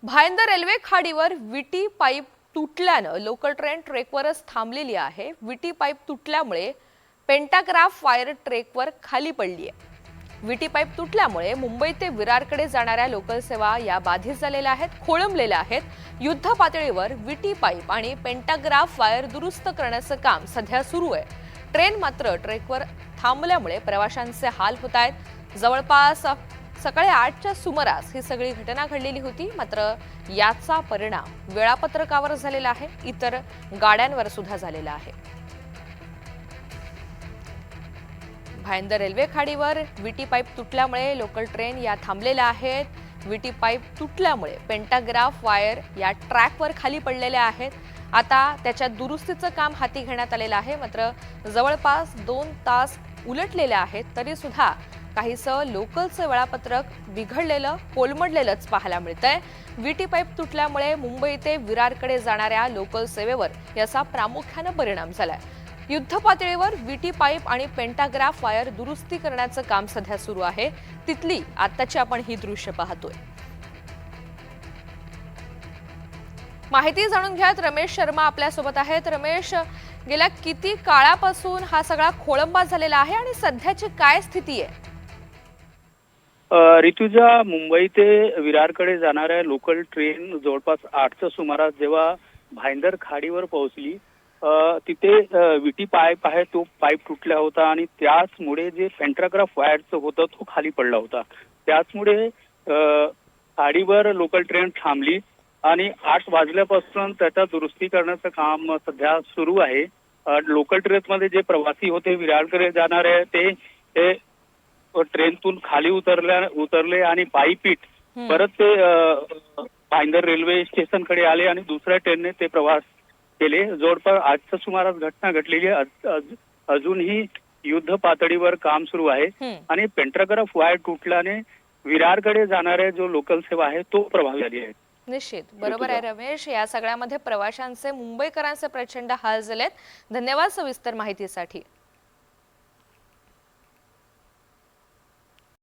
Bhayandar railway खाडीवर विटी pipe तुटल्यानं local train ट्रेकवरच थांबलेली आहे। विटी पाईप तुटल्यामुळे पेंटाग्राफ वायर ट्रेकवर खाली पडली आहे। विटी पाईप तुटल्यामुळे मुंबई ते विरारकडे जाणाऱ्या लोकल सेवा या बाधित झालेल्या आहेत, खोळंबलेल्या आहेत। युद्ध पातळीवर विटी पाईप आणि पेंटाग्राफ वायर दुरुस्त करण्याचं काम सध्या सुरू आहे। ट्रेन मात्र ट्रेकवर थांबल्यामुळे प्रवाशांचे हाल होत आहेत। जवळपास सकाळी 8च्या सुमारास ही सगळी घटना घडलेली होती। मात्र याचा परिणाम वेळापत्रकावर झालेला आहे, इतर गाड्यांवर सुद्धा झालेला आहे। भायंदर रेल्वे खाडीवर विटी पाईप तुटल्यामुळे लोकल ट्रेन या थांबलेल्या आहेत। विटी पाईप तुटल्यामुळे पेंटाग्राफ वायर या ट्रॅकवर खाली पडलेल्या आहेत। आता त्याच्या दुरुस्तीचं काम हाती घेण्यात आलेलं आहे। मात्र जवळपास 2 तास उलटलेले आहेत, तरी सुद्धा काहीसं लोकलचं वेळापत्रक बिघडलेलं, कोलमडलेलंच पाहायला मिळतंय। विटी पाईप तुटल्यामुळे मुंबई ते विरारकडे जाणाऱ्या लोकल सेवेवर याचा प्रामुख्याने परिणाम झालाय। युद्ध पातळीवर विटी पाईप आणि पेंटाग्राफ वायर दुरुस्ती करण्याचं काम सध्या सुरू आहे। तिथली आताची आपण ही दृश्य पाहतोय। माहिती जाणून घ्यात रमेश शर्मा आपल्या सोबत आहेत। रमेश, गेल्या किती काळापासून हा सगळा खोळंबा झालेला आहे आणि सध्याची काय स्थिती आहे? ऋतुजा, मुंबई ते विरारकडे जाणाऱ्या लोकल ट्रेन जवळपास 8च्या सुमारास जेव्हा भायंदर खाडीवर पोहोचली, तिथे विटी पाईप आहे तो पाईप तुटला होता आणि त्याचमुळे जे पेंटाग्राफ वायरचं होतं तो खाली पडला होता। त्याचमुळे खाडीवर लोकल ट्रेन थांबली आणि 8 वाजल्यापासून त्याचा दुरुस्ती करण्याचं काम सध्या सुरू आहे। लोकल ट्रेनमध्ये जे प्रवासी होते विरारकडे जाणारे ते ट्रेनतून खाली उतरले आणि पायी पीठ परत ते भायंदर रेल्वे स्टेशनकडे आले आणि दुसऱ्या ट्रेनने ते प्रवास केले। जवळपास 8च्या सुमारास घटना घडलेली आहे। अजूनही युद्ध पातळीवर काम सुरू आहे आणि पेंटाग्राफ वायर तुटल्याने विरारकडे जाणाऱ्या जो लोकल सेवा आहे तो प्रभावित झाली आहे। निश्चित बरोबर आहे रमेश, या सगळ्यामध्ये प्रवाशांचे, मुंबईकरांचे प्रचंड हाल झालेत। धन्यवाद सविस्तर माहितीसाठी।